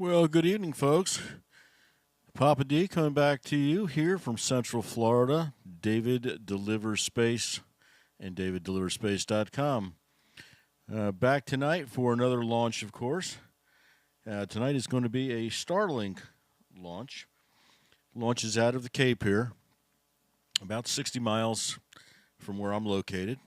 Well, good evening, folks. Papa D coming back to you here from Central Florida. David Delivers Space and daviddeliverspace.com. Back tonight for another launch, of course. Tonight is going to be a Starlink launch. Launches out of the Cape here, about 60 miles from where I'm located.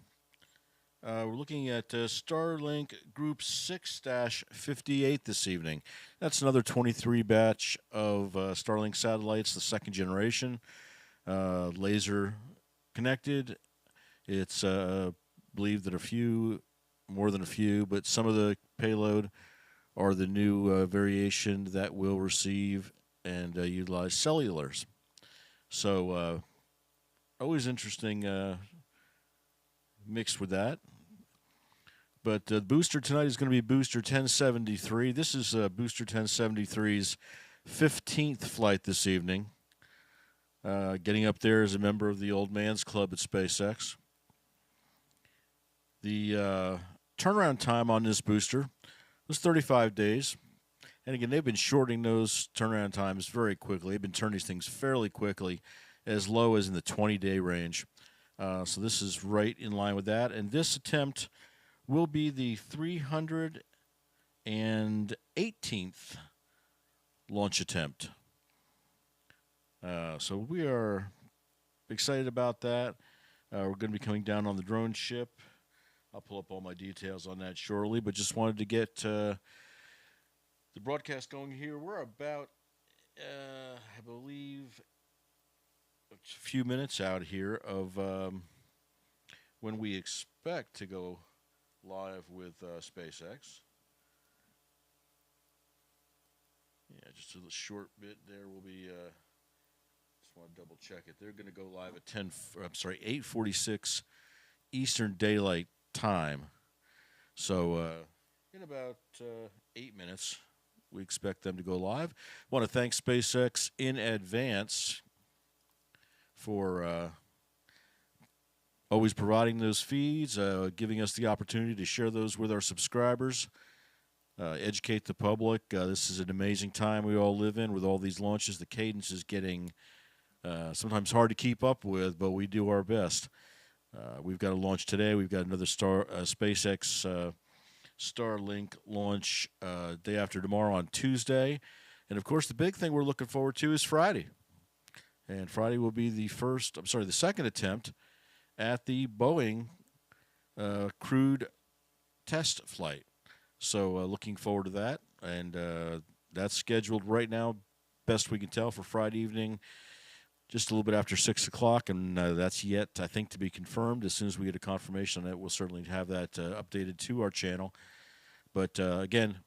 We're looking at Starlink Group 6-58 this evening. That's another 23 batch of Starlink satellites, the second generation, laser connected. It's believed that more than a few, but some of the payload are the new variation that will receive and utilize cellulars. So always interesting mixed with that. But the booster tonight is going to be Booster 1073. This is Booster 1073's 15th flight this evening. Getting up there as a member of the Old Man's Club at SpaceX. The turnaround time on this booster was 35 days. And again, they've been shortening those turnaround times very quickly. They've been turning these things fairly quickly, as low as in the 20-day range. So this is right in line with that. And this attempt will be the 318th launch attempt. So we are excited about that. We're going to be coming down on the drone ship. I'll pull up all my details on that shortly, but just wanted to get the broadcast going here. We're about, I believe, a few minutes out here of when we expect to go live with SpaceX. Yeah, just a short bit there. We'll be. Just want to double check it. They're going to go live at 8:46 Eastern Daylight Time. So in about 8 minutes, we expect them to go live. I want to thank SpaceX in advance for always providing those feeds, giving us the opportunity to share those with our subscribers, educate the public. This is an amazing time we all live in with all these launches. The cadence is getting sometimes hard to keep up with, but we do our best. We've got a launch today. We've got another SpaceX Starlink launch day after tomorrow on Tuesday. And, of course, the big thing we're looking forward to is Friday. And Friday will be the second attempt at the Boeing crewed test flight. So looking forward to that. And that's scheduled right now, best we can tell, for Friday evening, just a little bit after 6 o'clock. And that's yet, I think, to be confirmed. As soon as we get a confirmation on that, we'll certainly have that updated to our channel. But, again,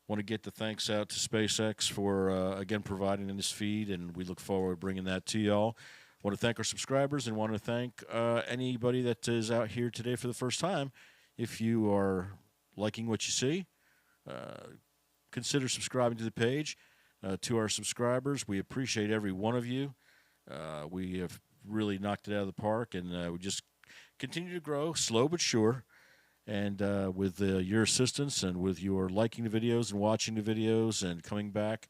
want to get the thanks out to SpaceX for, again, providing this feed. And we look forward to bringing that to y'all. Want to thank our subscribers and want to thank anybody that is out here today for the first time. If you are liking what you see, consider subscribing to the page. To our subscribers, we appreciate every one of you. We have really knocked it out of the park, and we just continue to grow, slow but sure. And with your assistance and with your liking the videos and watching the videos and coming back,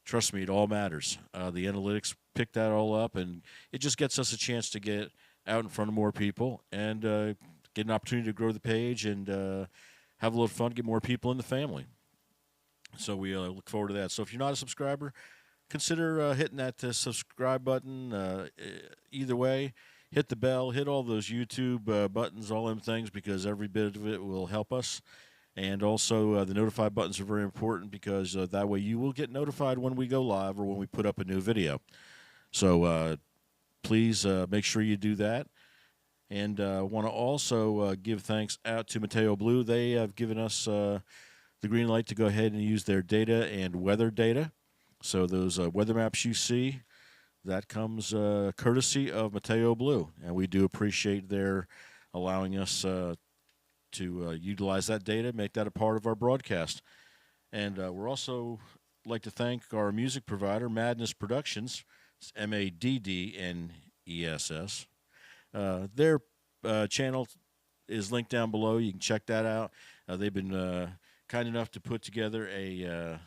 trust me, it all matters. The analytics pick that all up, and it just gets us a chance to get out in front of more people and get an opportunity to grow the page and have a little fun, get more people in the family. So we look forward to that. So if you're not a subscriber, consider hitting that subscribe button. Either way, hit the bell, hit all those YouTube buttons, all them things, because every bit of it will help us. And also, the notify buttons are very important because that way you will get notified when we go live or when we put up a new video. So please make sure you do that. And I want to also give thanks out to meteoblue. They have given us the green light to go ahead and use their data and weather data. So those weather maps you see, that comes courtesy of meteoblue. And we do appreciate their allowing us to utilize that data, make that a part of our broadcast. And we're also like to thank our music provider, Maddness Productions. It's Maddness. Their channel is linked down below. You can check that out. They've been kind enough to put together a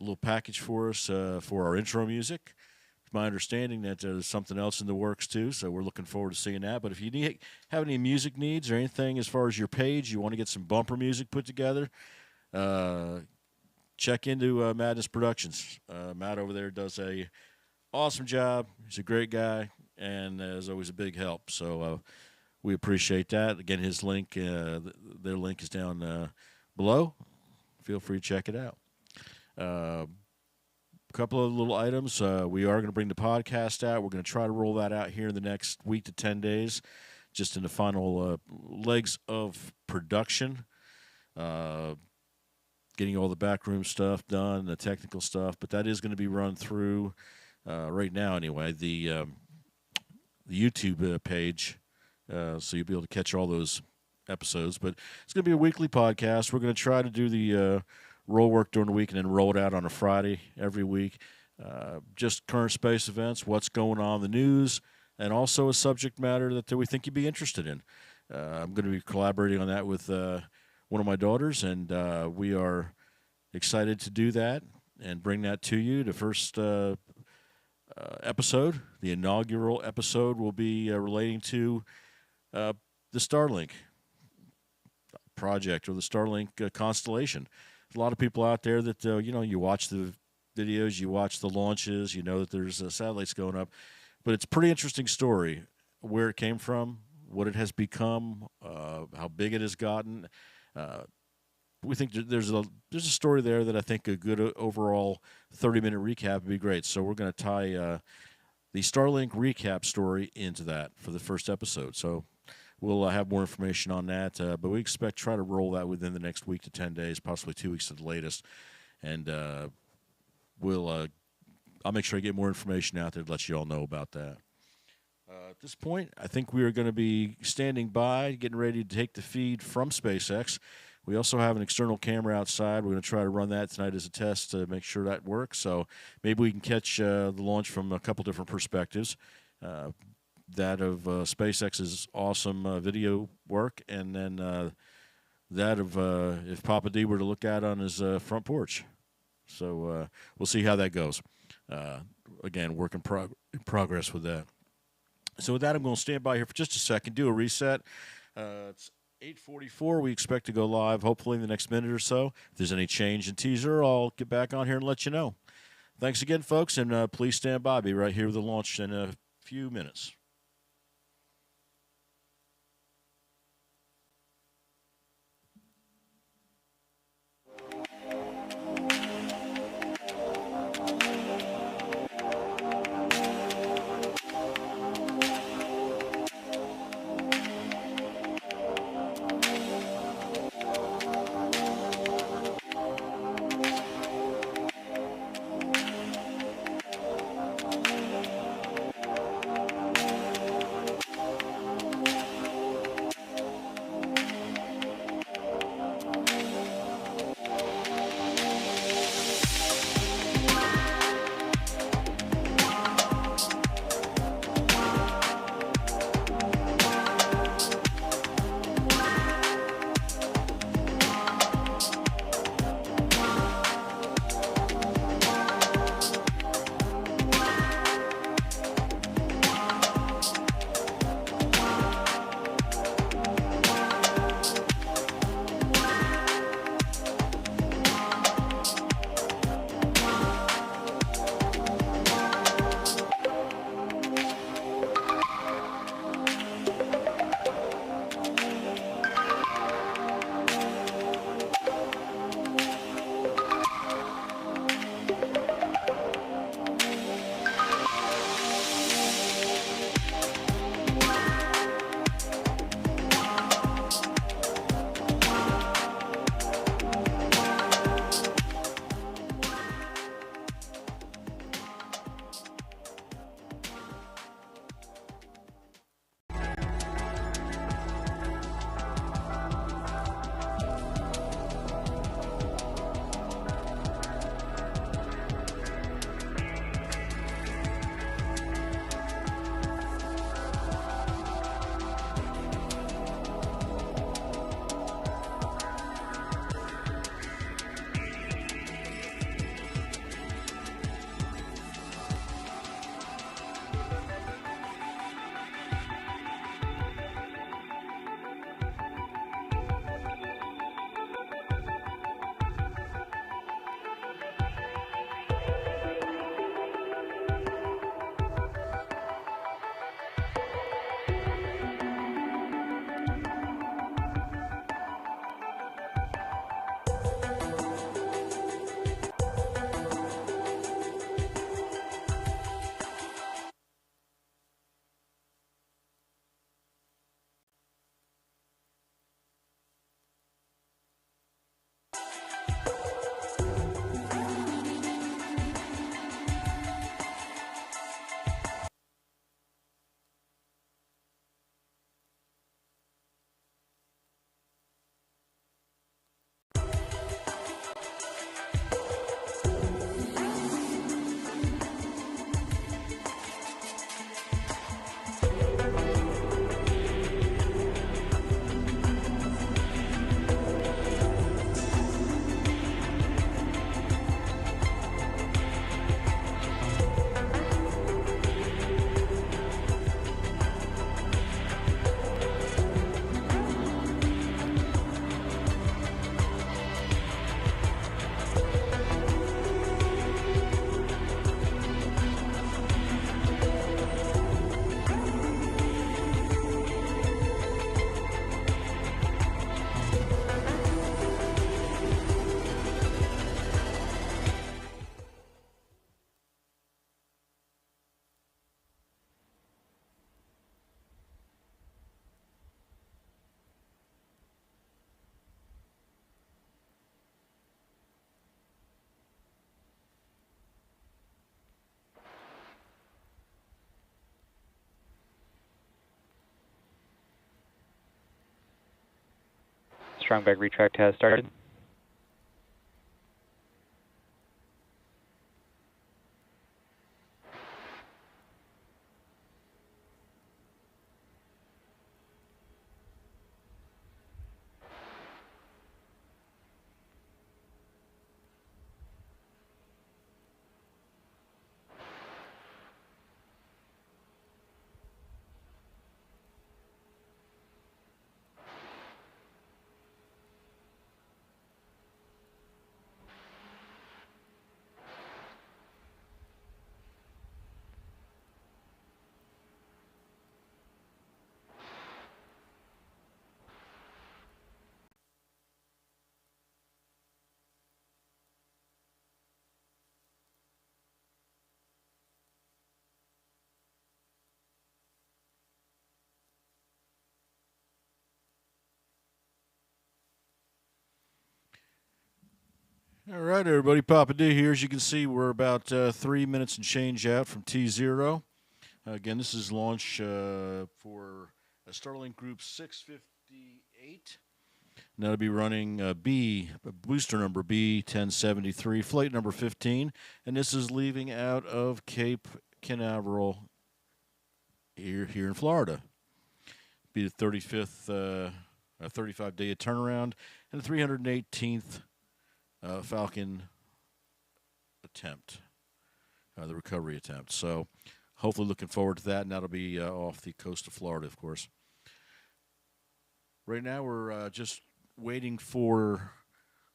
little package for us for our intro music. It's my understanding that there's something else in the works too, so we're looking forward to seeing that. But if you have any music needs or anything as far as your page, you want to get some bumper music put together, check into Maddness Productions. Matt over there does a awesome job. He's a great guy, and is always a big help. So we appreciate that. Again, his link, their link is down below. Feel free to check it out. A couple of little items. We are going to bring the podcast out. We're going to try to roll that out here in the next week to 10 days, just in the final legs of production. Getting all the backroom stuff done, the technical stuff, but that is going to be run through right now anyway, the YouTube page, so you'll be able to catch all those episodes. But it's going to be a weekly podcast. We're going to try to do the roll work during the week and then roll it out on a Friday every week. Just current space events, what's going on in the news, and also a subject matter that we think you'd be interested in. I'm going to be collaborating on that with one of my daughters, and we are excited to do that and bring that to you. The first episode, the inaugural episode, will be relating to the Starlink project or the Starlink constellation. There's a lot of people out there that, you watch the videos, you watch the launches, you know that there's satellites going up, but it's a pretty interesting story, where it came from, what it has become, how big it has gotten. We think there's a story there that I think a good overall 30-minute recap would be great. So we're going to tie the Starlink recap story into that for the first episode. So we'll have more information on that, but we expect to try to roll that within the next week to 10 days, possibly 2 weeks at the latest. And I'll make sure I get more information out there to let you all know about that. At this point, I think we are going to be standing by, getting ready to take the feed from SpaceX. We also have an external camera outside. We're going to try to run that tonight as a test to make sure that works. So maybe we can catch the launch from a couple different perspectives. That of SpaceX's awesome video work, and then that of if Papa D were to look out on his front porch. So we'll see how that goes. Again, work in progress with that. So with that, I'm going to stand by here for just a second, do a reset. It's 8:44. We expect to go live hopefully in the next minute or so. If there's any change in teaser, I'll get back on here and let you know. Thanks again, folks, and please stand by. I'll be right here with the launch in a few minutes. Strong bag retract has started. All right, everybody, Papa D here. As you can see, we're about 3 minutes and change out from T0. Again, this is launch for Starlink Group 658. And that'll be running booster number B1073, flight number 15. And this is leaving out of Cape Canaveral here in Florida. Be the 35th, 35-day turnaround, and the 318th Falcon attempt, the recovery attempt. So hopefully looking forward to that, and that'll be off the coast of Florida, of course. Right now we're just waiting for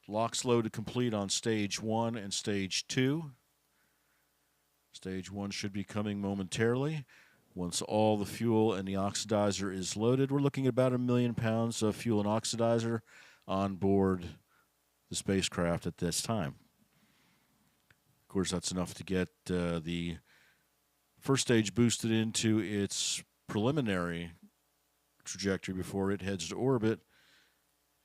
lock slow to complete on stage 1 and stage 2. Stage 1 should be coming momentarily. Once all the fuel and the oxidizer is loaded, we're looking at about 1 million pounds of fuel and oxidizer on board the spacecraft at this time. Of course, that's enough to get the first stage boosted into its preliminary trajectory before it heads to orbit,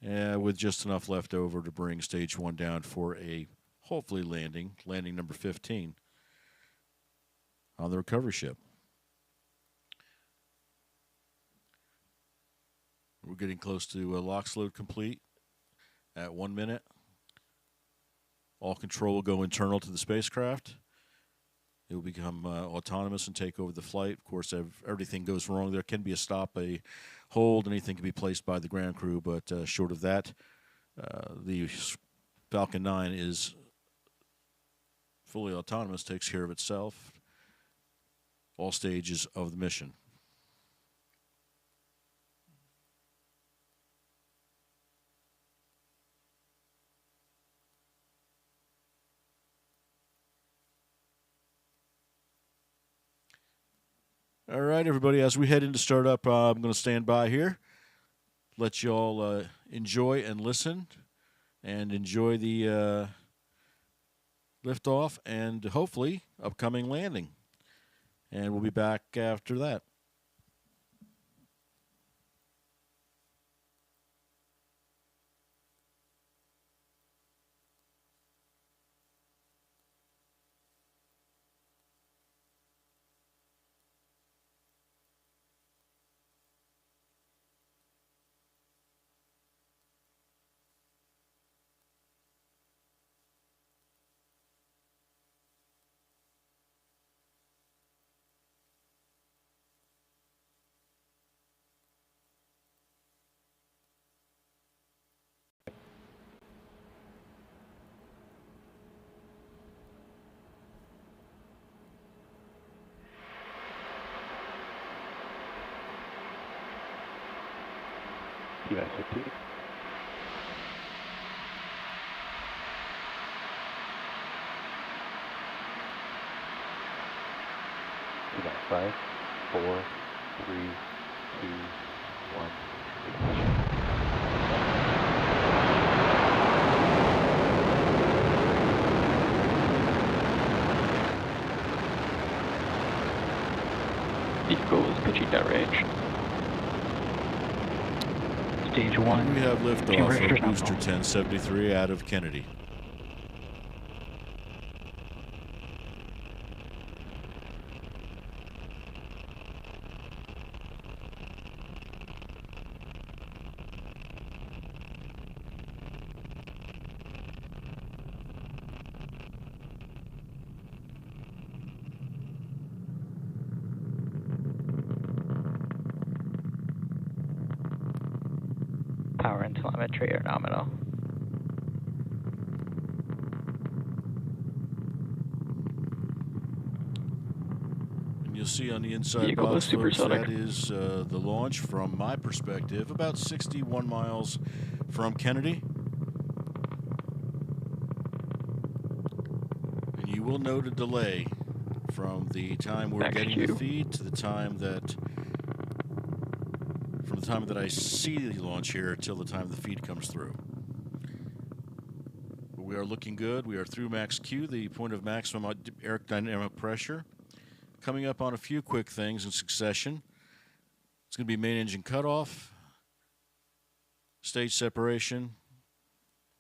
with just enough left over to bring stage 1 down for a hopefully landing number 15 on the recovery ship. We're getting close to lock slow complete at 1 minute. All control will go internal to the spacecraft. It will become autonomous and take over the flight. Of course, if everything goes wrong, there can be a stop, a hold, anything can be placed by the ground crew, but short of that, the Falcon 9 is fully autonomous, takes care of itself, all stages of the mission. All right, everybody, as we head into startup, I'm going to stand by here, let you all enjoy and listen, and enjoy the liftoff and hopefully upcoming landing. And we'll be back after that. US 15. About 5, 4, 3, 2, 1. Ignition. Vehicle is pitching downrange. Stage 1. We have liftoff of Booster 1073 out of Kennedy. telemetry are nominal. And you'll see on the inside Vehicle box, is folks, supersonic. that is the launch from my perspective, about 61 miles from Kennedy. And you will note a delay from the time we're Max getting Q. the feed to the time that, from the time that I see the launch here till the time the feed comes through. But we are looking good. We are through max Q, the point of maximum aerodynamic pressure. Coming up on a few quick things in succession. It's going to be main engine cutoff, stage separation,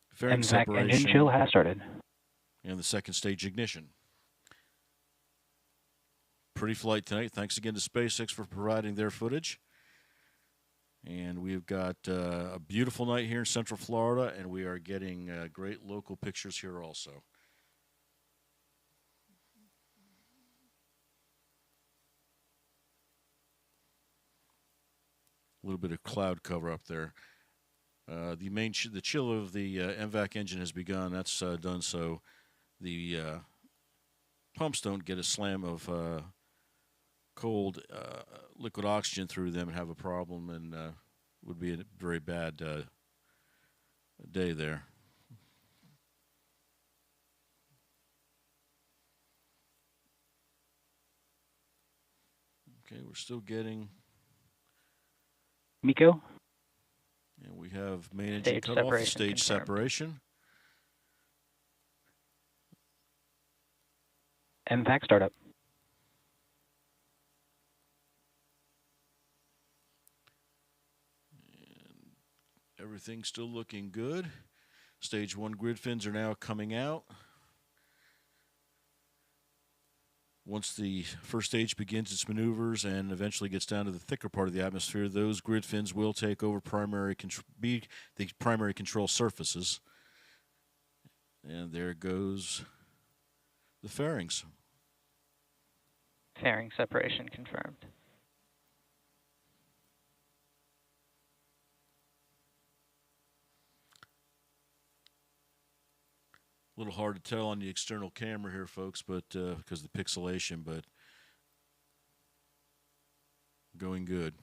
fairing MVAC separation, engine chill has started. and the second stage ignition. Pretty flight tonight. Thanks again to SpaceX for providing their footage. And we've got a beautiful night here in Central Florida, and we are getting great local pictures here also. A little bit of cloud cover up there. The chill of the MVAC engine has begun. That's done, so the pumps don't get a slam of cold liquid oxygen through them and have a problem, and would be a very bad day there. Okay, we're still getting. MECO? And we have main engine Stage cutoff, separation stage confirmed. separation. MVAC startup. And everything's still looking good. Stage 1 grid fins are now coming out. Once the first stage begins its maneuvers and eventually gets down to the thicker part of the atmosphere, those grid fins will take over be the primary control surfaces. And there goes the fairings. Fairing separation confirmed. A little hard to tell on the external camera here, folks, but because of the pixelation, but going good.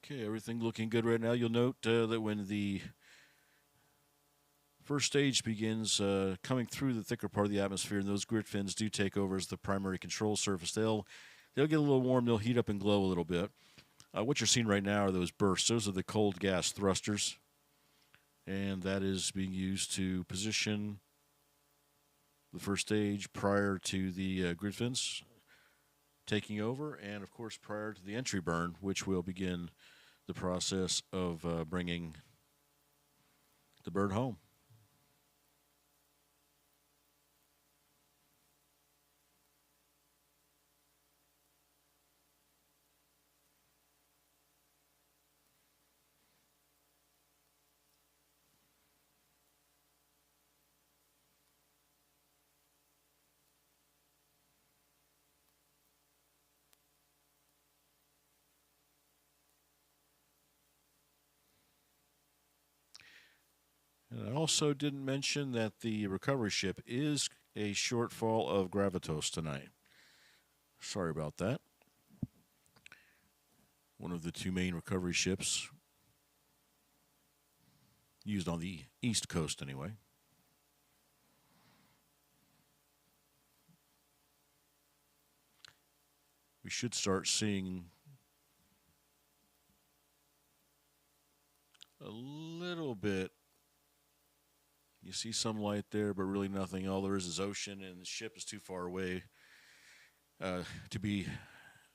Okay, everything looking good right now. You'll note that when the first stage begins coming through the thicker part of the atmosphere, and those grid fins do take over as the primary control surface, they'll get a little warm. They'll heat up and glow a little bit. What you're seeing right now are those bursts. Those are the cold gas thrusters, and that is being used to position the first stage prior to the grid fins taking over, and of course prior to the entry burn, which will begin the process of bringing the bird home. And I also didn't mention that the recovery ship is a shortfall of gravitas tonight. Sorry about that. One of the two main recovery ships used on the East Coast anyway. We should start seeing a little bit You see some light there, but really nothing. All there is ocean, and the ship is too far away to be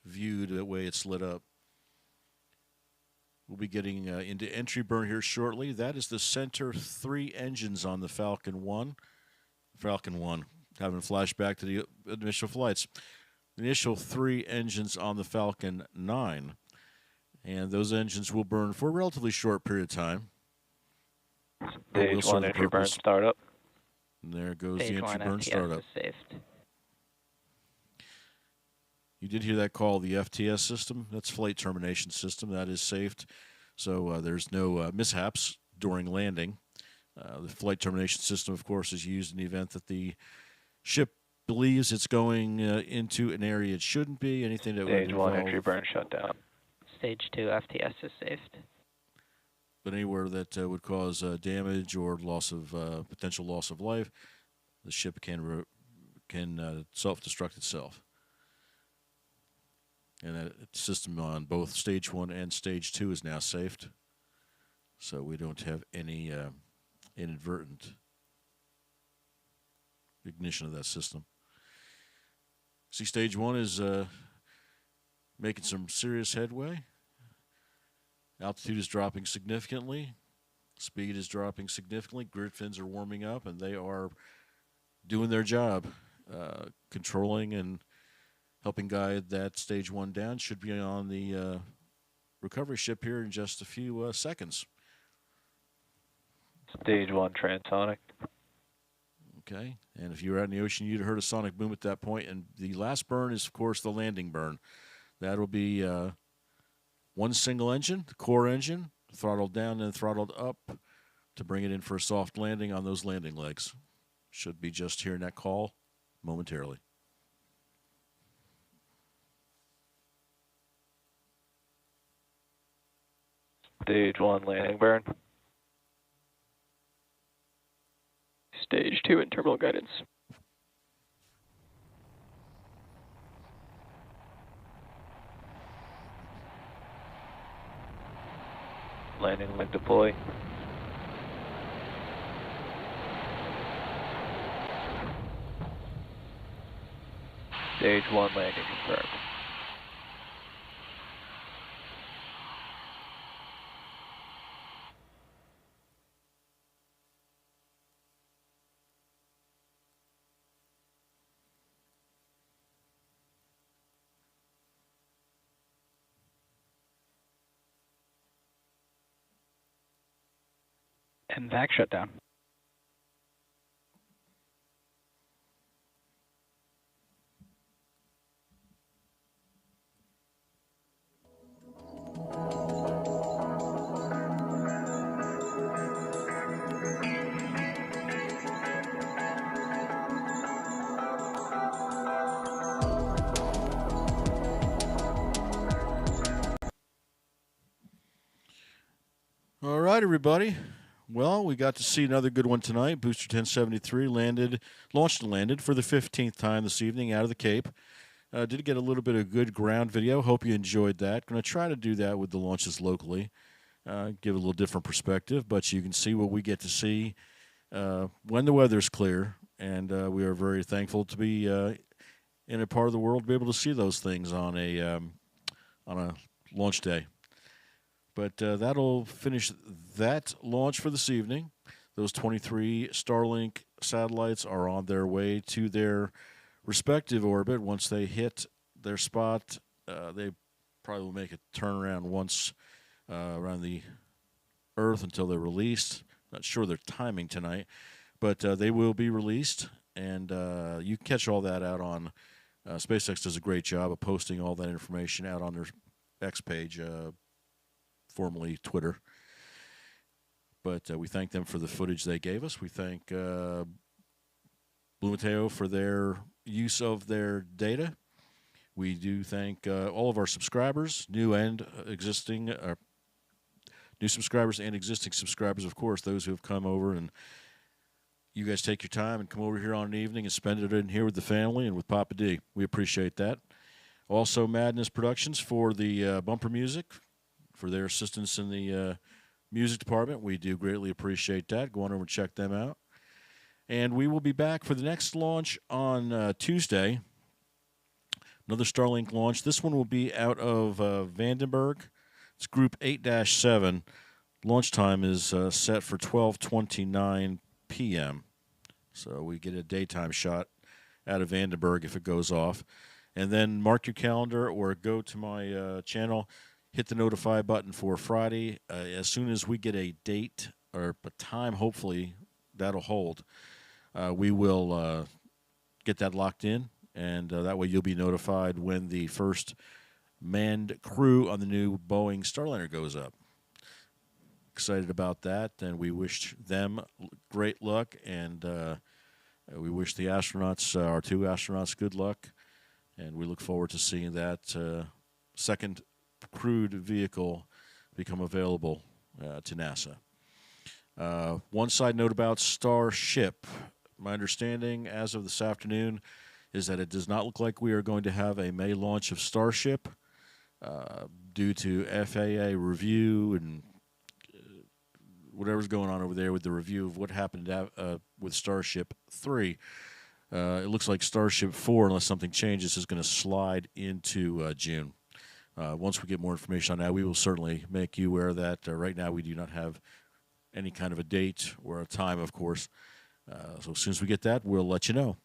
viewed the way it's lit up. We'll be getting into entry burn here shortly. That is the center 3 engines on the Falcon 1. Falcon 1, having a flashback to the initial flights. The initial 3 engines on the Falcon 9. And those engines will burn for a relatively short period of time. Stage 1 entry burn startup. And there goes Stage the entry 1 burn FTS startup. is saved. You did hear that call, the FTS system. That's flight termination system. That is saved. So there's no mishaps during landing. The flight termination system, of course, is used in the event that the ship believes it's going into an area it shouldn't be. Anything that Stage would 1 involve, entry burn shut down. Stage 2 FTS is saved. but anywhere that would cause damage or potential loss of life, the ship can self-destruct itself. And that system on both Stage 1 and Stage 2 is now saved. So we don't have any inadvertent ignition of that system. See, Stage 1 is making some serious headway. Altitude is dropping significantly. Speed is dropping significantly. Grid fins are warming up, and they are doing their job, controlling and helping guide that Stage 1 down. Should be on the recovery ship here in just a few seconds. Stage 1 transonic. Okay, and if you were out in the ocean, you'd have heard a sonic boom at that point. And the last burn is, of course, the landing burn. That'll be one single engine, the core engine, throttled down and throttled up to bring it in for a soft landing on those landing legs. Should be just hearing that call momentarily. Stage 1 landing burn. Stage 2 in terminal guidance. Landing leg deploy. Stage 1 landing confirmed. And vac shutdown. All right, everybody. Well, we got to see another good one tonight. Booster 1073 launched and landed for the 15th time this evening out of the Cape. Did get a little bit of good ground video. Hope you enjoyed that. Going to try to do that with the launches locally. Give a little different perspective, but you can see what we get to see when the weather's clear. And we are very thankful to be in a part of the world to be able to see those things on a launch day. But that'll finish that launch for this evening. Those 23 Starlink satellites are on their way to their respective orbit. Once they hit their spot, they probably will make a turnaround once around the Earth until they're released. Not sure their timing tonight, but they will be released. And you can catch all that out on SpaceX does a great job of posting all that information out on their X page, formerly Twitter. But we thank them for the footage they gave us. We thank Blue Mateo for their use of their data. We do thank all of our subscribers, new and existing, new subscribers and existing subscribers, of course, those who have come over and you guys take your time and come over here on an evening and spend it in here with the family and with Papa D. We appreciate that. Also, Maddness Productions for the bumper music, for their assistance in the music department. We do greatly appreciate that. Go on over and check them out. And we will be back for the next launch on Tuesday. Another Starlink launch. This one will be out of Vandenberg. It's Group 8-7. Launch time is set for 12:29 p.m. So we get a daytime shot out of Vandenberg if it goes off. And then mark your calendar or go to my channel, hit the notify button for Friday. As soon as we get a date or a time, hopefully that'll hold, we will get that locked in, and that way you'll be notified when the first manned crew on the new Boeing Starliner goes up. Excited about that, and we wish them great luck, and we wish the astronauts, our two astronauts, good luck, and we look forward to seeing that second crewed vehicle become available to NASA. One side note about Starship. My understanding as of this afternoon is that it does not look like we are going to have a May launch of Starship due to FAA review and whatever's going on over there with the review of what happened with Starship 3. It looks like Starship 4, unless something changes, is going to slide into June. Once we get more information on that, we will certainly make you aware of that. Right now, we do not have any kind of a date or a time, of course. So as soon as we get that, we'll let you know.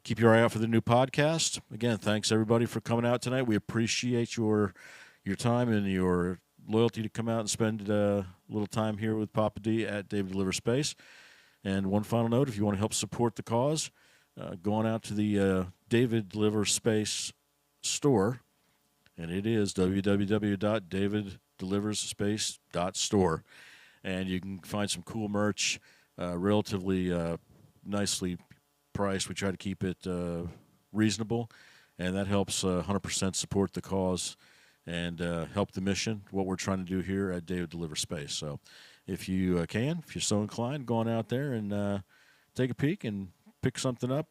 Keep your eye out for the new podcast. Again, thanks, everybody, for coming out tonight. We appreciate your time and your loyalty to come out and spend a little time here with Papa D at David Delivers Space. And one final note, if you want to help support the cause, go on out to the David Delivers Space store, and it is www.daviddeliversspace.store. And you can find some cool merch, relatively nicely priced. We try to keep it reasonable, and that helps 100% support the cause and help the mission, what we're trying to do here at David Delivers Space. So if you can, if you're so inclined, go on out there and take a peek and pick something up.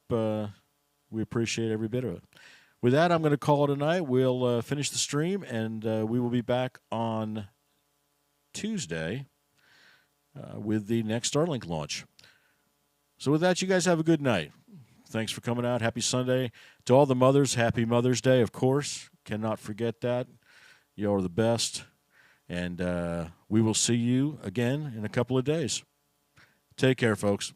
We appreciate every bit of it. With that, I'm going to call it a night. We'll finish the stream, and we will be back on Tuesday with the next Starlink launch. So with that, you guys have a good night. Thanks for coming out. Happy Sunday. To all the mothers, happy Mother's Day, of course. Cannot forget that. You are the best. And we will see you again in a couple of days. Take care, folks.